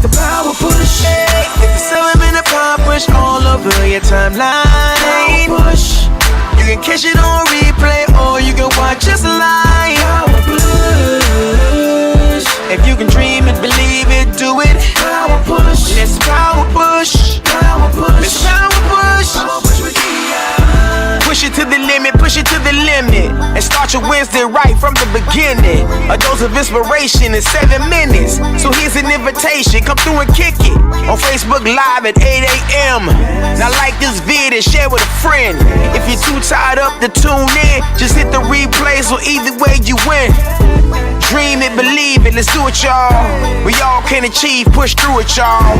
the power push. It's the 7-minute power push all over your timeline. Power push. You can catch it on replay or you can watch us live. Power push. If you can dream it, believe it, do it. Power push. Let's power push. Power push. Let's power push. Power push with push it to the limit, push it to the limit. And start your Wednesday right from the beginning. A dose of inspiration in 7 minutes. So here's an invitation, come through and kick it. On Facebook Live at 8 a.m. Now like this vid and share with a friend. If you're too tired up to tune in, just hit the replay so either way you win. Dream it, believe it, let's do it, y'all. We all can achieve, push through it, y'all.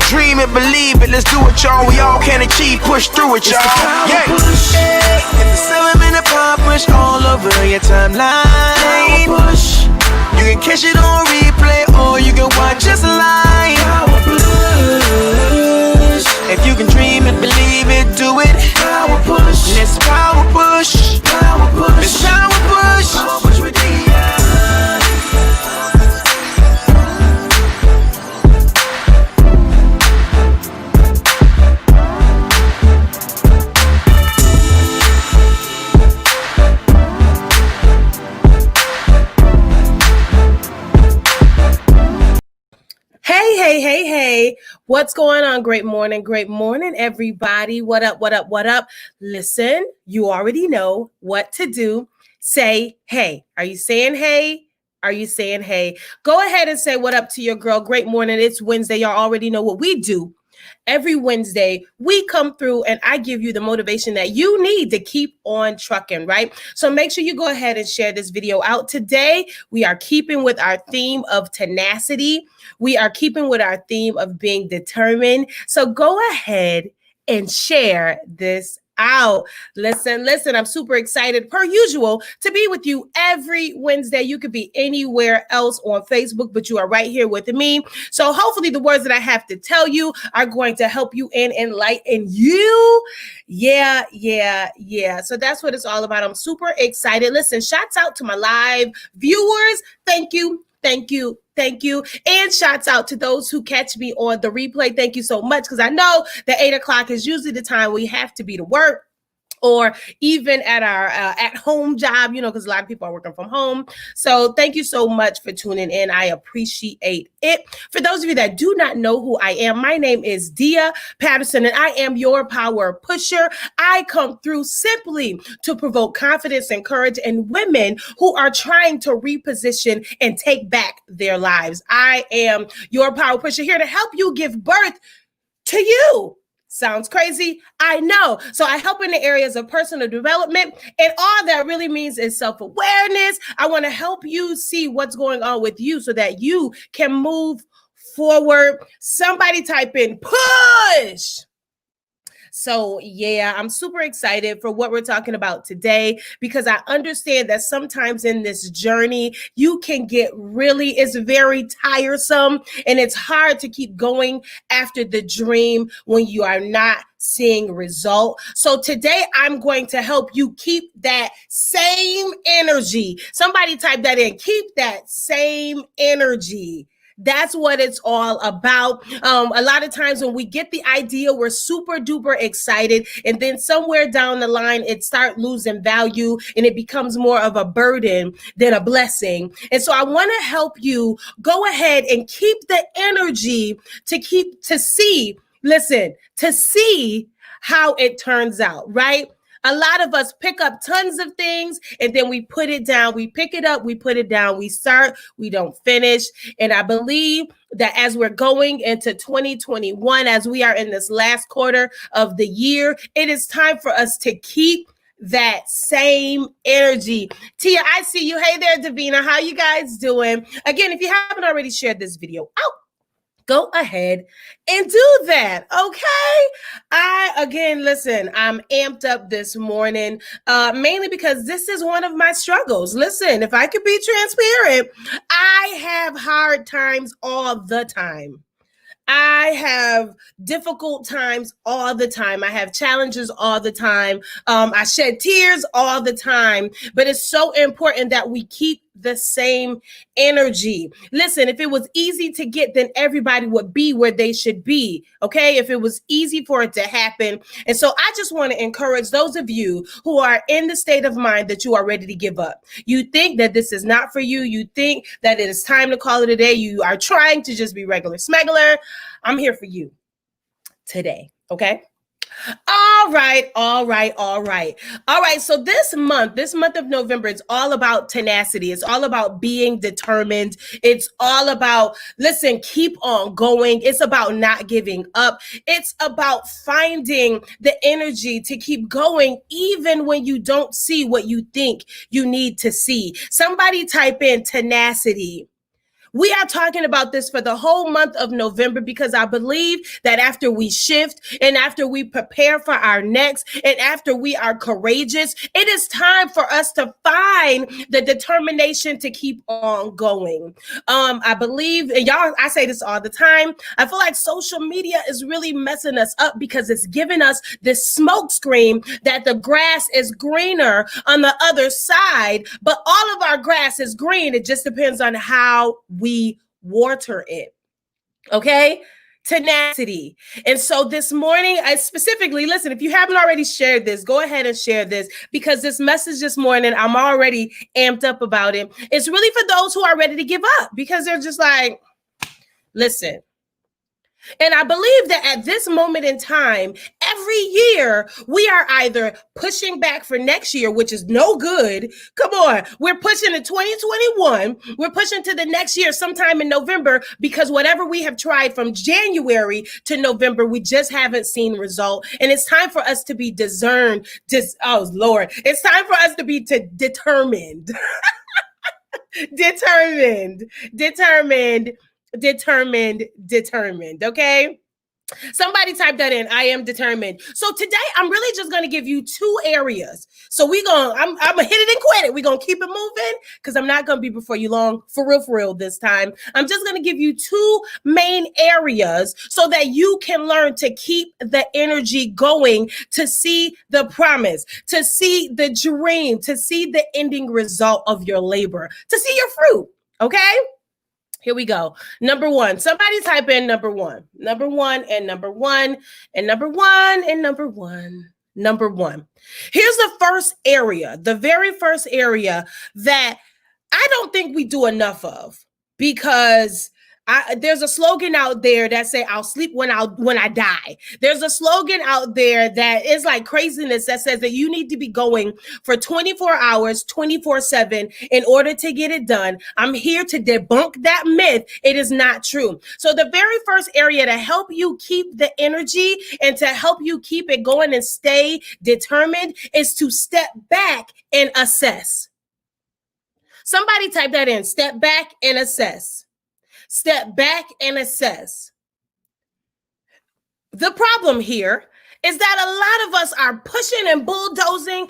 Dream it, believe it, let's do it, y'all. We all can achieve, push through it, y'all. Yeah. It's the 7-minute power push all over your timeline. Push. You can catch it on replay or you can watch us live. Power push. If you can dream it, believe it, do it. Power push. Let's power push. Power push. Let's power push. Power push with Hey, what's going on? Great morning, everybody. What up? Listen, you already know what to do. Say hey. Are you saying hey? Are you saying hey? Go ahead and say what up to your girl. Great morning. It's Wednesday. Y'all already know what we do. Every Wednesday, we come through and I give you the motivation that you need to keep on trucking, right? So make sure you go ahead and share this video out. Today, we are keeping with our theme of tenacity. We are keeping with our theme of being determined. So go ahead and share this out. Listen, I'm super excited per usual to be with you every Wednesday. You could be anywhere else on Facebook, but you are right here with me. So hopefully the words that I have to tell you are going to help you and enlighten you. Yeah. So that's what it's all about. I'm super excited. Listen, shouts out to my live viewers. Thank you. And shouts out to those who catch me on the replay. Thank you so much, because I know that 8 o'clock is usually the time we have to be to work, or even at our at-home job, because a lot of people are working from home. So thank you so much for tuning in. I appreciate it. For those of you that do not know who I am, my name is Dia Patterson, and I am your power pusher. I come through simply to provoke confidence and courage in women who are trying to reposition and take back their lives. I am your power pusher, here to help you give birth to you. Sounds crazy, I know. So I help in the areas of personal development, and all that really means is self-awareness. I want to help you see what's going on with you so that you can move forward. Somebody type in push. So yeah, I'm super excited for what we're talking about today, because I understand that sometimes in this journey, you can get it's very tiresome, and it's hard to keep going after the dream when you are not seeing result. So today I'm going to help you keep that same energy. Somebody type that in, keep that same energy. That's what it's all about. A lot of times when we get the idea, we're super duper excited, and then somewhere down the line, it starts losing value and it becomes more of a burden than a blessing. And so I want to help you go ahead and keep the energy to see how it turns out, right? A lot of us pick up tons of things and then we put it down. We pick it up, we put it down, we start, we don't finish. And I believe that as we're going into 2021, as we are in this last quarter of the year, it is time for us to keep that same energy. Tia, I see you. Hey there, Davina. How you guys doing? Again, if you haven't already shared this video out, go ahead and do that, okay? Listen, I'm amped up this morning, mainly because this is one of my struggles. Listen, if I could be transparent, I have hard times all the time. I I have difficult times all the time. I have challenges all the time. I shed tears all the time. But it's so important that we keep the same energy. Listen, if it was easy to get, then everybody would be where they should be. Okay. If it was easy for it to happen. And so I just want to encourage those of you who are in the state of mind that you are ready to give up. You think that this is not for you. You think that it is time to call it a day. You are trying to just be regular smuggler. I'm here for you today. Okay. All right. So this month of November, it's all about tenacity. It's all about being determined. It's all about, listen, keep on going. It's about not giving up. It's about finding the energy to keep going, even when you don't see what you think you need to see. Somebody type in tenacity. We are talking about this for the whole month of November because I believe that after we shift and after we prepare for our next and after we are courageous, it is time for us to find the determination to keep on going. I believe, and y'all, I say this all the time, I feel like social media is really messing us up because it's giving us this smoke screen that the grass is greener on the other side, but all of our grass is green. It just depends on how we water it. Okay. Tenacity. And so this morning, I specifically, listen, if you haven't already shared this, go ahead and share this because this message this morning, I'm already amped up about it. It's really for those who are ready to give up because they're just like, listen. And I believe that at this moment in time, every year, we are either pushing back for next year, which is no good. Come on. We're pushing to 2021. We're pushing to the next year sometime in November because whatever we have tried from January to November, we just haven't seen result. And it's time for us to be discerned. Oh, Lord. It's time for us to be determined. Determined. Okay. Somebody type that in. I am determined. So today I'm really just going to give you two areas. So I'm going to hit it and quit it. We're going to keep it moving because I'm not going to be before you long for real this time. I'm just going to give you two main areas so that you can learn to keep the energy going, to see the promise, to see the dream, to see the ending result of your labor, to see your fruit. Okay. Here we go. Number one. Somebody type in number one. Number one. Here's the first area, the very first area that I don't think we do enough of because there's a slogan out there that say, I'll sleep when I die. There's a slogan out there that is like craziness that says that you need to be going for 24 hours, 24/7 in order to get it done. I'm here to debunk that myth. It is not true. So the very first area to help you keep the energy and to help you keep it going and stay determined is to step back and assess. Somebody type that in, step back and assess. Step back and assess. The problem here is that a lot of us are pushing and bulldozing.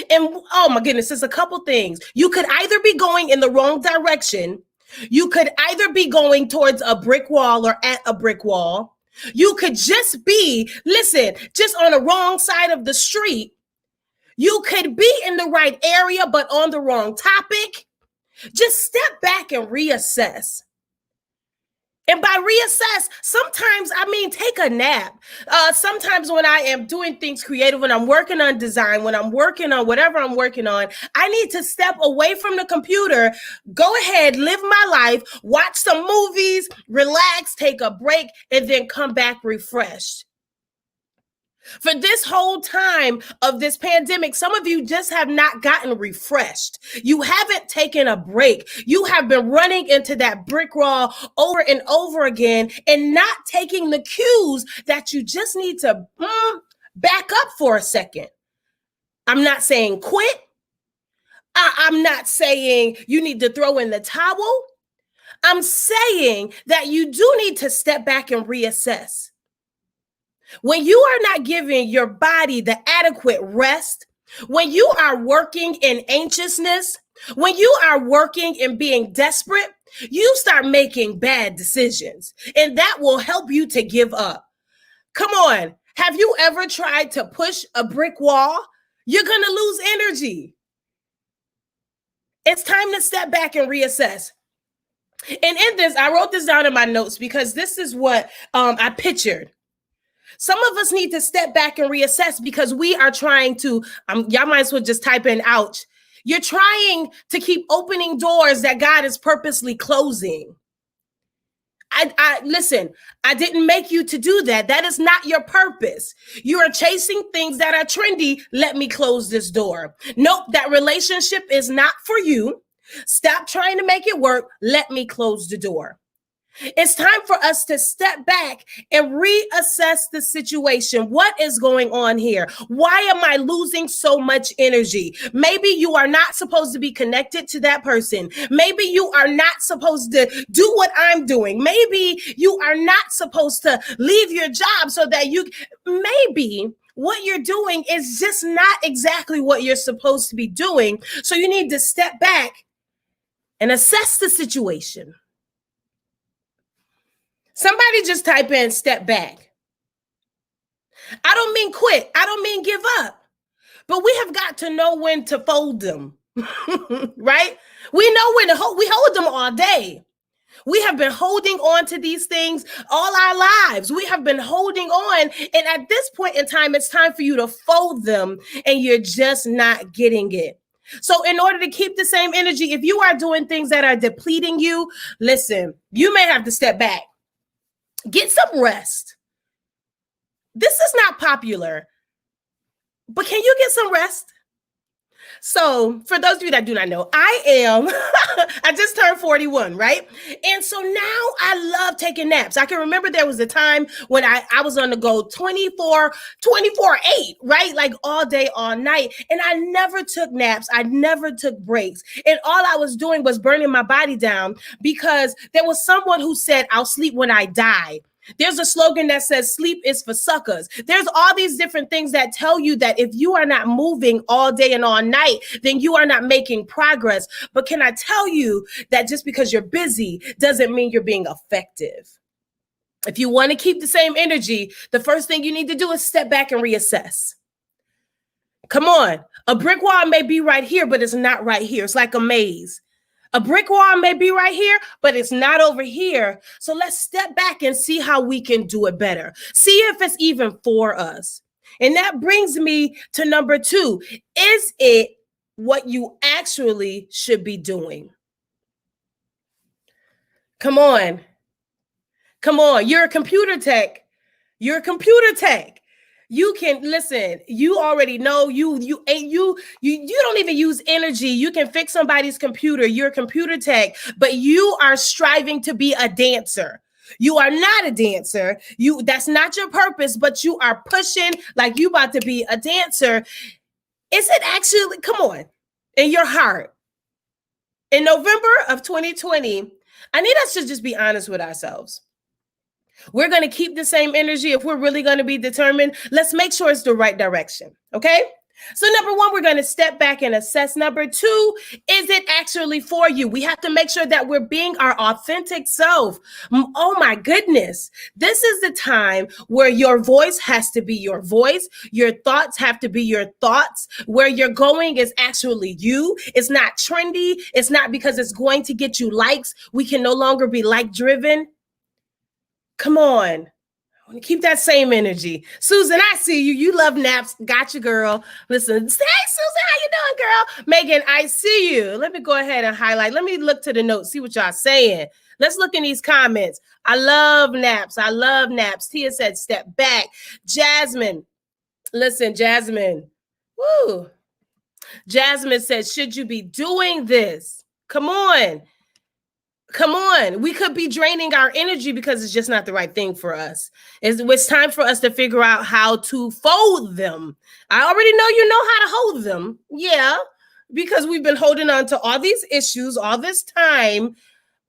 And oh my goodness, there's a couple things. You could either be going in the wrong direction. You could either be going towards a brick wall or at a brick wall. You could just be, just on the wrong side of the street. You could be in the right area, but on the wrong topic. Just step back and reassess. And by reassess, sometimes, take a nap. Sometimes when I am doing things creative, when I'm working on design, when I'm working on whatever I'm working on, I need to step away from the computer, go ahead, live my life, watch some movies, relax, take a break, and then come back refreshed. For this whole time of this pandemic, some of you just have not gotten refreshed. You haven't taken a break. You have been running into that brick wall over and over again and not taking the cues that you just need to back up for a second. I'm not saying quit. I'm not saying you need to throw in the towel. I'm saying that you do need to step back and reassess. When you are not giving your body the adequate rest, when you are working in anxiousness, when you are working and being desperate, you start making bad decisions, and that will help you to give up. Come on. Have you ever tried to push a brick wall? You're going to lose energy. It's time to step back and reassess. And in this, I wrote this down in my notes because this is what I pictured. Some of us need to step back and reassess because we are trying to, y'all might as well just type in, ouch. You're trying to keep opening doors that God is purposely closing. Listen, I didn't make you to do that. That is not your purpose. You are chasing things that are trendy. Let me close this door. Nope, that relationship is not for you. Stop trying to make it work. Let me close the door. It's time for us to step back and reassess the situation. What is going on here? Why am I losing so much energy? Maybe you are not supposed to be connected to that person. Maybe you are not supposed to do what I'm doing. Maybe you are not supposed to leave your job so that maybe what you're doing is just not exactly what you're supposed to be doing. So you need to step back and assess the situation. Somebody just type in step back. I don't mean quit. I don't mean give up. But we have got to know when to fold them, right? We know when to we hold them all day. We have been holding on to these things all our lives. We have been holding on. And at this point in time, it's time for you to fold them, and you're just not getting it. So in order to keep the same energy, if you are doing things that are depleting you, listen, you may have to step back. Get some rest. This is not popular, but can you get some rest? So for those of you that do not know, I just turned 41, right? And so now I love taking naps. I can remember there was a time when I was on the go 24/8, right? Like all day, all night. And I never took naps. I never took breaks. And all I was doing was burning my body down because there was someone who said, I'll sleep when I die. There's a slogan that says sleep is for suckers. There's all these different things that tell you that if you are not moving all day and all night, then you are not making progress. But can I tell you that just because you're busy doesn't mean you're being effective? If you want to keep the same energy, the first thing you need to do is step back and reassess. Come on. A brick wall may be right here, but it's not right here. It's like a maze. A brick wall may be right here, but it's not over here. So let's step back and see how we can do it better. See if it's even for us. And that brings me to number 2. Is it what you actually should be doing? Come on. Come on. You're a computer tech. You're a computer tech. You can listen. You already know you don't even use energy. You can fix somebody's computer. You're a computer tech, but you are striving to be a dancer. You are not a dancer. That's not your purpose, but you are pushing like you about to be a dancer. Is it actually, come on, in your heart? In November of 2020, I need us to just be honest with ourselves. We're going to keep the same energy. If we're really going to be determined, let's make sure it's the right direction. Okay. So number 1, we're going to step back and assess. Number 2, is it actually for you? We have to make sure that we're being our authentic self. Oh my goodness. This is the time where your voice has to be your voice. Your thoughts have to be your thoughts. Where you're going is actually you. It's not trendy. It's not because it's going to get you likes. We can no longer be like driven. Come on. I want to keep that same energy. Susan, I see you. You love naps. Got you, girl. Listen. Hey, Susan, how you doing, girl? Megan, I see you. Let me go ahead and highlight. Let me look to the notes, see what y'all saying. Let's look in these comments. I love naps. I love naps. Tia said step back. Jasmine. Listen, Jasmine. Woo. Jasmine said, should you be doing this? Come on. Come on. We could be draining our energy because it's just not the right thing for us. It's time for us to figure out how to fold them. I already know you know how to hold them. Yeah, because we've been holding on to all these issues all this time.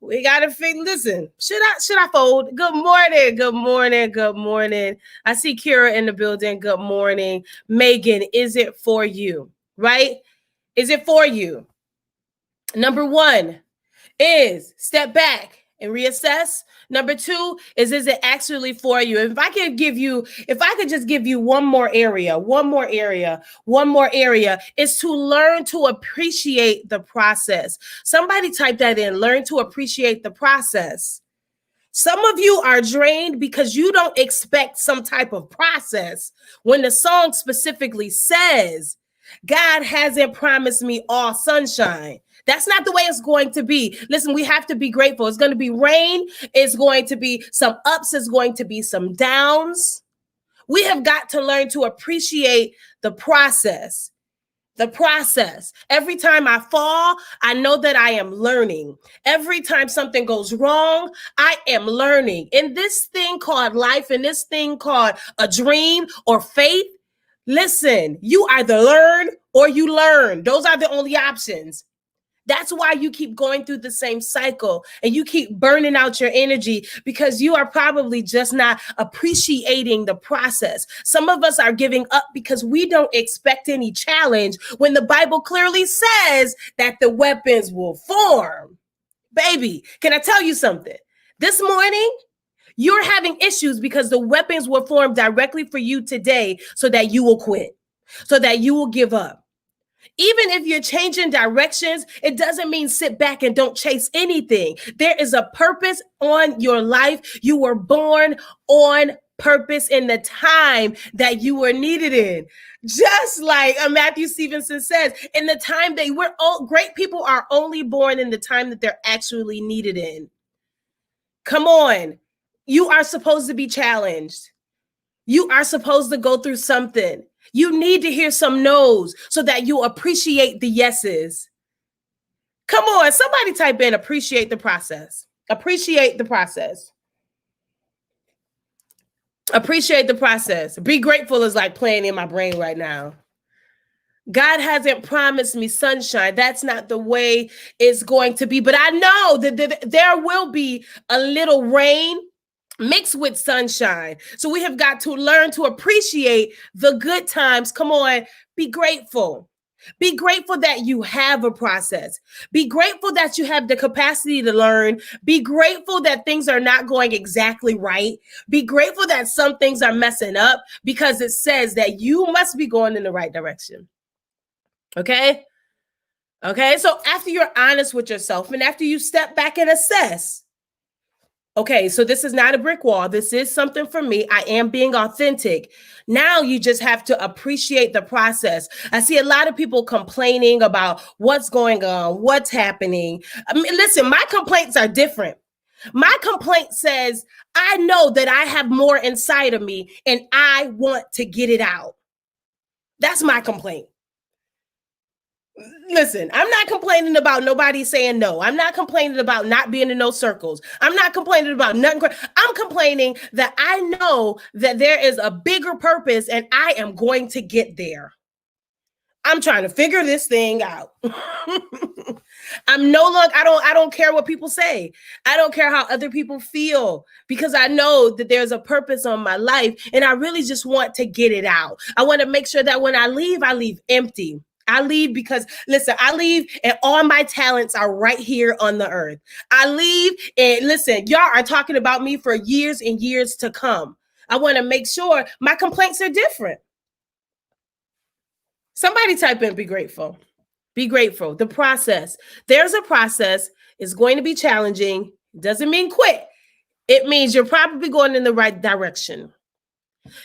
We got to listen, should I fold? Good morning. Good morning. Good morning. I see Kira in the building. Good morning. Megan, is it for you? Right? Is it for you? Number 1. is step back and reassess. Number two is it actually for you? If I could just give you one more area, is to learn to appreciate the process. Somebody type that in, learn to appreciate the process. Some of you are drained because you don't expect some type of process when the song specifically says, God hasn't promised me all sunshine. That's not the way it's going to be. Listen, we have to be grateful. It's going to be rain. It's going to be some ups. It's going to be some downs. We have got to learn to appreciate the process. The process. Every time I fall, I know that I am learning. Every time something goes wrong, I am learning. In this thing called life, in this thing called a dream or faith, listen, you either learn or you learn. Those are the only options. That's why you keep going through the same cycle and you keep burning out your energy, because you are probably just not appreciating the process. Some of us are giving up because we don't expect any challenge when the Bible clearly says that the weapons will form. Baby, can I tell you something? This morning, you're having issues because the weapons were formed directly for you today so that you will quit, so that you will give up. Even if you're changing directions, it doesn't mean sit back and don't chase anything. There is a purpose on your life. You were born on purpose in the time that you were needed in. Just like Matthew Stevenson says, in the time that we're all great people are only born in the time that they're actually needed in. Come on. You are supposed to be challenged. You are supposed to go through something. You need to hear some no's so that you appreciate the yeses. Come on, somebody type in appreciate the process. Appreciate the process. Appreciate the process. Be grateful is like playing in my brain right now. God hasn't promised me sunshine. That's not the way it's going to be. But I know that there will be a little rain mixed with sunshine. So we have got to learn to appreciate the good times. Come on, be grateful. Be grateful that you have a process. Be grateful that you have the capacity to learn. Be grateful that things are not going exactly right. Be grateful that some things are messing up, because it says that you must be going in the right direction. Okay? Okay, so after you're honest with yourself and after you step back and assess, okay, so this is not a brick wall. This is something for me. I am being authentic. Now you just have to appreciate the process. I see a lot of people complaining about what's going on, what's happening. I mean, listen, my complaints are different. My complaint says, I know that I have more inside of me and I want to get it out. That's my complaint. Listen, I'm not complaining about nobody saying no. I'm not complaining about not being in those circles. I'm not complaining about nothing. I'm complaining that I know that there is a bigger purpose and I am going to get there. I'm trying to figure this thing out. I'm no longer, I don't care what people say. I don't care how other people feel, because I know that there's a purpose on my life and I really just want to get it out. I want to make sure that when I leave empty. I leave because, listen, I leave and all my talents are right here on the earth. I leave and listen, y'all are talking about me for years and years to come. I want to make sure my complaints are different. Somebody type in, be grateful. Be grateful. The process. There's a process. It's going to be challenging. Doesn't mean quit. It means you're probably going in the right direction.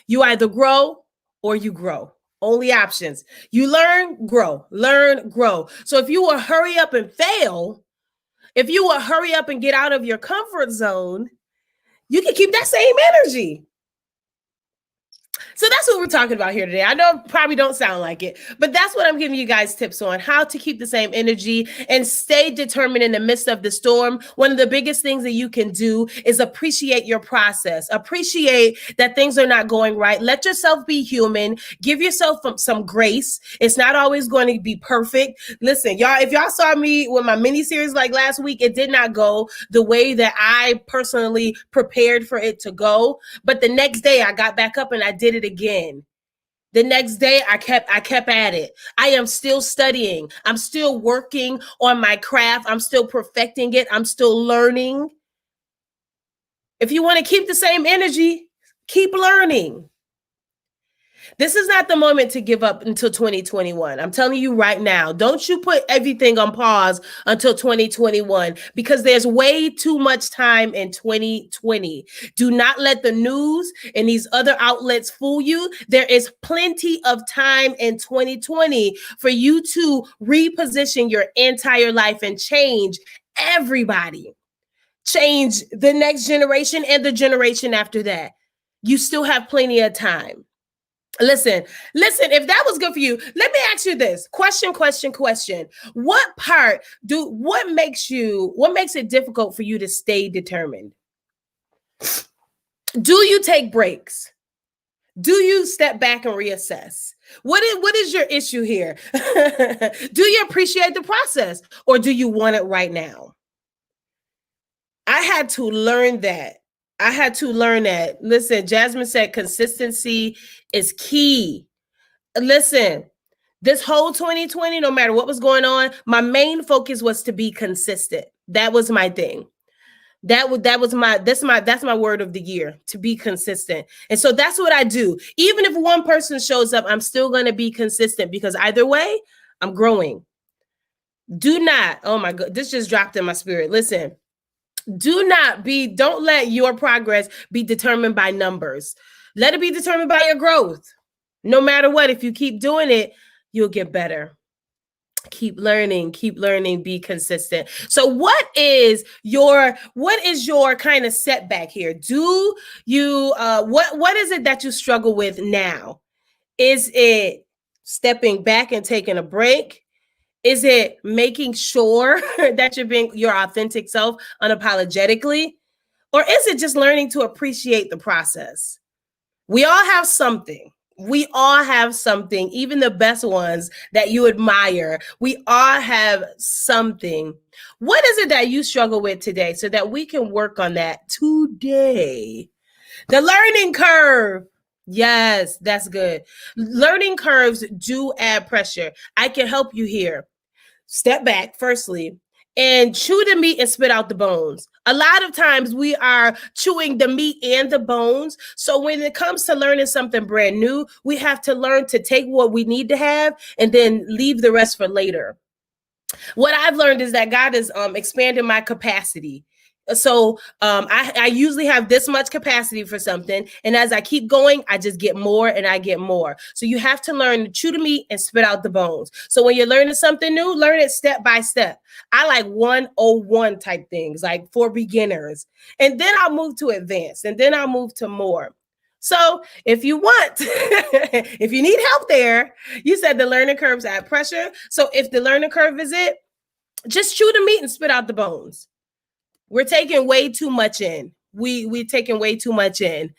You either grow or you grow. Only options. You learn, grow, learn, grow. So if you will hurry up and fail, if you will hurry up and get out of your comfort zone, you can keep that same energy. So that's what we're talking about here today. I know it probably don't sound like it, but that's what I'm giving you guys tips on, how to keep the same energy and stay determined in the midst of the storm. One of the biggest things that you can do is appreciate your process. Appreciate that things are not going right. Let yourself be human. Give yourself some grace. It's not always going to be perfect. Listen, y'all, if y'all saw me with my mini series like last week, it did not go the way that I personally prepared for it to go. But the next day I got back up and I did it again. The next day I kept at it. I am still studying. I'm still working on my craft. I'm still perfecting it. I'm still learning. If you want to keep the same energy, keep learning. This is not the moment to give up until 2021. I'm telling you right now, don't you put everything on pause until 2021 because there's way too much time in 2020. Do not let the news and these other outlets fool you. There is plenty of time in 2020 for you to reposition your entire life and change everybody. Change the next generation and the generation after that. You still have plenty of time. Listen, if that was good for you, let me ask you this question. What makes it difficult for you to stay determined? Do you take breaks? Do you step back and reassess? What is your issue here? Do you appreciate the process or do you want it right now? I had to learn that. Listen, Jasmine said consistency is key. Listen, this whole 2020, no matter what was going on, my main focus was to be consistent. That was my thing. That's my word of the year, to be consistent. And so that's what I do. Even if one person shows up, I'm still going to be consistent because either way, I'm growing. Oh my God, this just dropped in my spirit. Listen. Don't let your progress be determined by numbers. Let it be determined by your growth. No matter what, if you keep doing it, you'll get better. Keep learning, be consistent. So what is your kind of setback here? Do you, what is it that you struggle with now? Is it stepping back and taking a break? Is it making sure that you're being your authentic self unapologetically? Or is it just learning to appreciate the process? We all have something. Even the best ones that you admire. We all have something. What is it that you struggle with today so that we can work on that today? The learning curve. Yes, that's good. Learning curves do add pressure. I can help you here. Step back, firstly, and chew the meat and spit out the bones. A lot of times we are chewing the meat and the bones. So when it comes to learning something brand new, we have to learn to take what we need to have and then leave the rest for later. What I've learned is that God is expanding my capacity. So I usually have this much capacity for something. And as I keep going, I just get more and I get more. So you have to learn to chew the meat and spit out the bones. So when you're learning something new, learn it step by step. I like 101 type things, like for beginners. And then I'll move to advanced and then I'll move to more. So if you want, if you need help there, you said the learning curves add pressure. So if the learning curve is it, just chew the meat and spit out the bones. We're taking way too much in. We're taking way too much in.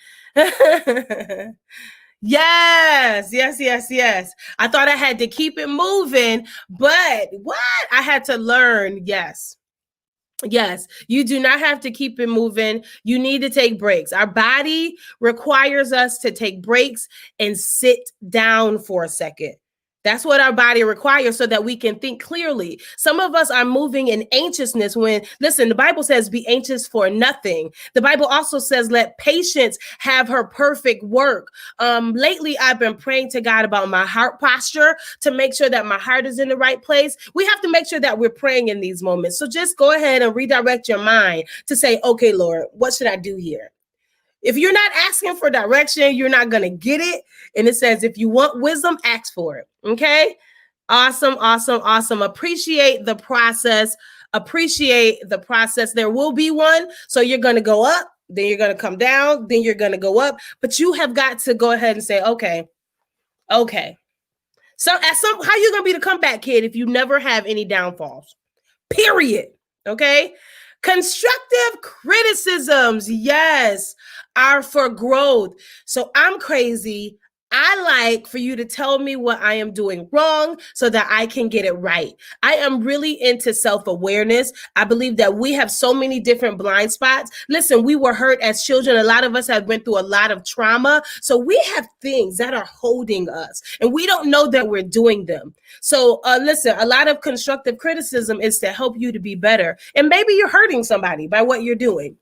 Yes. I thought I had to keep it moving, but what? I had to learn. Yes, you do not have to keep it moving. You need to take breaks. Our body requires us to take breaks and sit down for a second. That's what our body requires so that we can think clearly. Some of us are moving in anxiousness when, listen, the Bible says be anxious for nothing. The Bible also says let patience have her perfect work. Lately, I've been praying to God about my heart posture to make sure that my heart is in the right place. We have to make sure that we're praying in these moments. So just go ahead and redirect your mind to say, okay, Lord, what should I do here? If you're not asking for direction, you're not going to get it. And it says, if you want wisdom, ask for it. Okay. Awesome. Appreciate the process. There will be one. So you're going to go up, then you're going to come down, then you're going to go up. But you have got to go ahead and say, okay. So how you going to be the comeback kid if you never have any downfalls? Period. Okay. Constructive criticisms, yes, are for growth. So I'm crazy. I like for you to tell me what I am doing wrong so that I can get it right. I am really into self-awareness. I believe that we have so many different blind spots. Listen, we were hurt as children. A lot of us have been through a lot of trauma. So we have things that are holding us and we don't know that we're doing them. So listen, a lot of constructive criticism is to help you to be better. And maybe you're hurting somebody by what you're doing.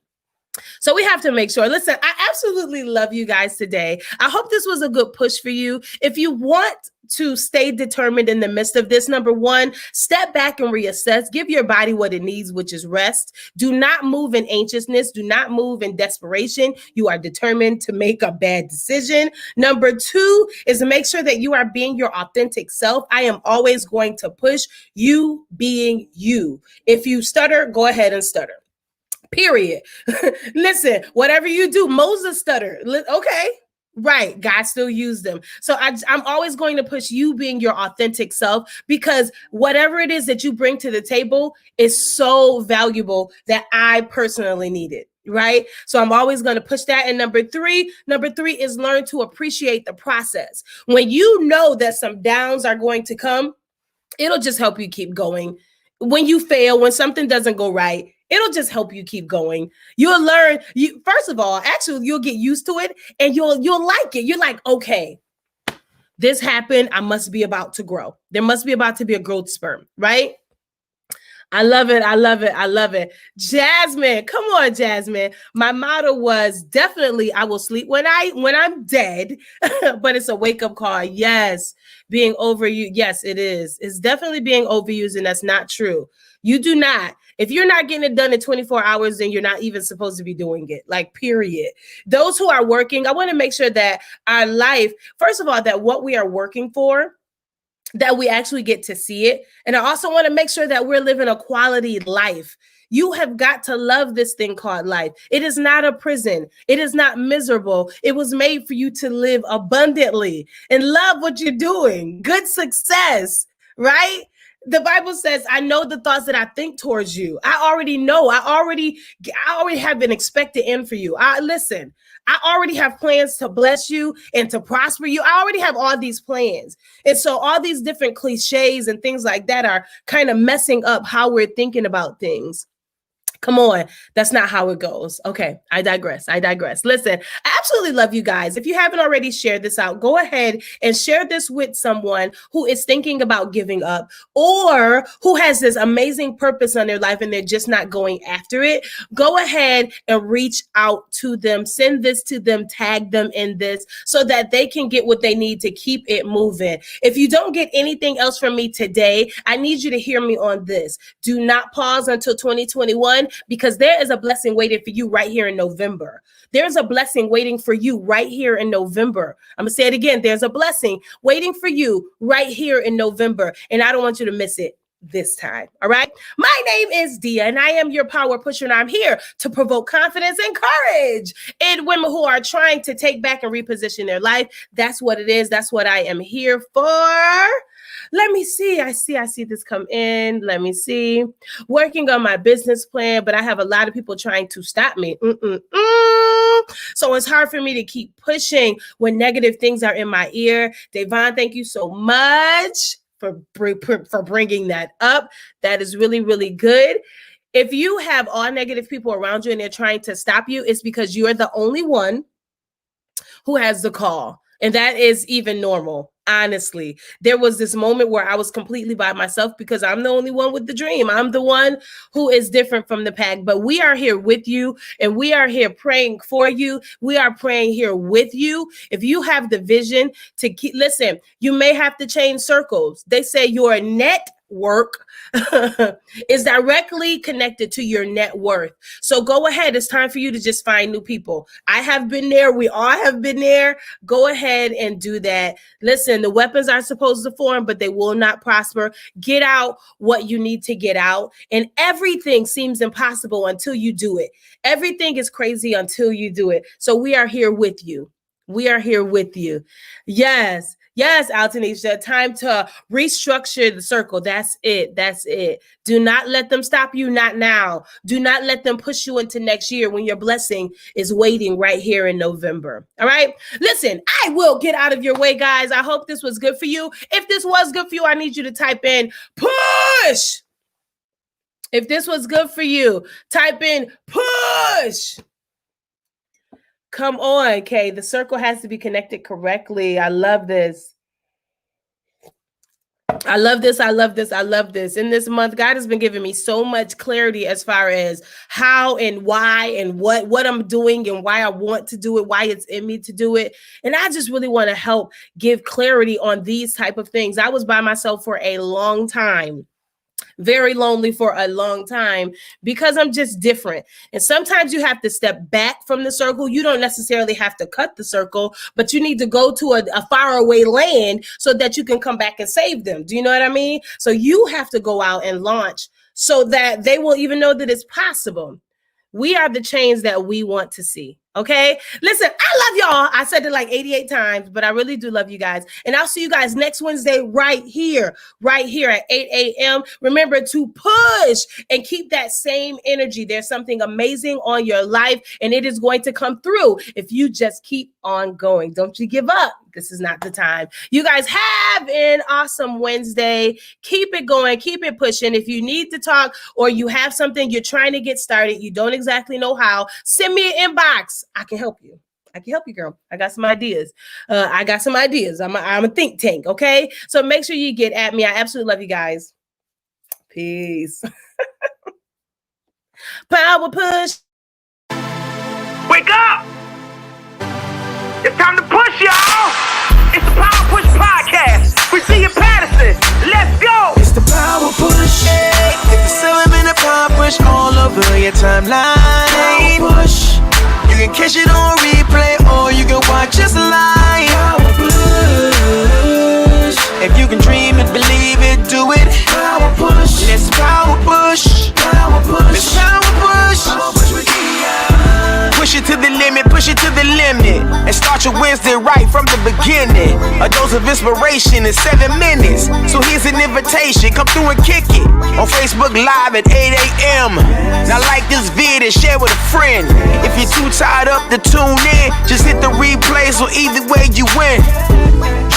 So we have to make sure. Listen, I absolutely love you guys today. I hope this was a good push for you. If you want to stay determined in the midst of this, number one, step back and reassess. Give your body what it needs, which is rest. Do not move in anxiousness. Do not move in desperation. You are determined to make a bad decision. Number two is to make sure that you are being your authentic self. I am always going to push you being you. If you stutter, go ahead and stutter. Period. Listen, whatever you do, Moses stuttered. Okay. Right. God still used them. So I'm always going to push you being your authentic self because whatever it is that you bring to the table is so valuable that I personally need it. Right. So I'm always going to push that. And number three is learn to appreciate the process. When you know that some downs are going to come, it'll just help you keep going. When you fail, when something doesn't go right, it'll just help you keep going. You'll learn. First of all, actually, you'll get used to it and you'll like it. You're like, okay, this happened. I must be about to grow. There must be about to be a growth spurt, right? I love it. I love it. I love it. Jasmine, come on, Jasmine. My motto was definitely I will sleep when I'm dead, but it's a wake-up call. Yes, being overused. Yes, it is. It's definitely being overused, and that's not true. You do not. If you're not getting it done in 24 hours, then you're not even supposed to be doing it. Like, period. Those who are working, I want to make sure that our life, first of all, that what we are working for, that we actually get to see it. And I also want to make sure that we're living a quality life. You have got to love this thing called life. It is not a prison. It is not miserable. It was made for you to live abundantly and love what you're doing. Good success, right? The Bible says, I know the thoughts that I think towards you. I already know. I already have an expected end for you. Listen, I already have plans to bless you and to prosper you. I already have all these plans. And so all these different cliches and things like that are kind of messing up how we're thinking about things. Come on. That's not how it goes. Okay. I digress. Listen, I absolutely love you guys. If you haven't already shared this out, go ahead and share this with someone who is thinking about giving up or who has this amazing purpose on their life and they're just not going after it. Go ahead and reach out to them, send this to them, tag them in this so that they can get what they need to keep it moving. If you don't get anything else from me today, I need you to hear me on this. Do not pause until 2021. Because there is a blessing waiting for you right here in November. There's a blessing waiting for you right here in November. I'm going to say it again. There's a blessing waiting for you right here in November. And I don't want you to miss it this time. All right. My name is Dia and I am your power pusher. And I'm here to provoke confidence and courage in women who are trying to take back and reposition their life. That's what it is. That's what I am here for. Let me see. I see this come in. Let me see. Working on my business plan, but I have a lot of people trying to stop me. So it's hard for me to keep pushing when negative things are in my ear. Devon, thank you so much for bringing that up. That is really, really good. If you have all negative people around you and they're trying to stop you, it's because you are the only one who has the call. And that is even normal. Honestly, there was this moment where I was completely by myself because I'm the only one with the dream. I'm the one who is different from the pack, but we are here with you and we are here praying for you. We are praying here with you. If you have the vision to keep, listen, you may have to change circles. They say your network is directly connected to your net worth. So go ahead. It's time for you to just find new people. I have been there. We all have been there. Go ahead and do that. Listen, the weapons are supposed to form, but they will not prosper. Get out what you need to get out. And everything seems impossible until you do it. Everything is crazy until you do it. So we are here with you. We are here with you. Yes. Yes, Altanisha, time to restructure the circle. That's it. That's it. Do not let them stop you. Not now. Do not let them push you into next year when your blessing is waiting right here in November. All right. Listen, I will get out of your way, guys. I hope this was good for you. If this was good for you, I need you to type in push. If this was good for you, type in push. Come on, Kay. The circle has to be connected correctly. I love this. I love this. I love this. I love this. In this month, God has been giving me so much clarity as far as how and why and what I'm doing and why I want to do it, why it's in me to do it. And I just really want to help give clarity on these type of things. I was by myself for a long time. Very lonely for a long time because I'm just different. And sometimes you have to step back from the circle. You don't necessarily have to cut the circle, but you need to go to a faraway land so that you can come back and save them. Do you know what I mean? So you have to go out and launch so that they will even know that it's possible. We are the change that we want to see. Okay. Listen, I love y'all. I said it like 88 times, but I really do love you guys. And I'll see you guys next Wednesday right here at 8 a.m. Remember to push and keep that same energy. There's something amazing on your life and it is going to come through if you just keep on going. Don't you give up. This is not the time. You guys have an awesome Wednesday. Keep it going. Keep it pushing. If you need to talk or you have something you're trying to get started, you don't exactly know how, send me an inbox. I can help you. I can help you, girl. I got some ideas. I'm a think tank, okay? So make sure you get at me. I absolutely love you guys. Peace. Power push. Wake up! It's time to push, y'all! It's the Power Push Podcast with Tia Patterson. Let's go! It's the power push. It's the 7 minute power push all over your timeline. Power push. You can catch it on replay or you can watch us live. Power push. If you can dream it, believe it, do it. Power push. Let's power push. Power push. Let's power push. Power push with push it to the limit, push it to the limit. And start your Wednesday right from the beginning. A dose of inspiration in 7 minutes. So here's an invitation, come through and kick it. On Facebook Live at 8 a.m. Now like this vid and share with a friend. If you're too tired up to tune in, just hit the replay so either way you win.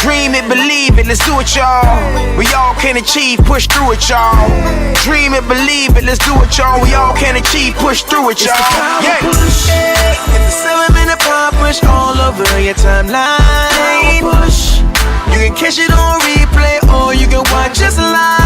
Dream it, believe it, let's do it, y'all. We all can achieve, push through it, y'all. Dream it, believe it, let's do it, y'all. We all can achieve, push through it, y'all. Yeah. Push. It's a 7 minute power push all over your timeline. Push. You can catch it on replay or you can watch us live.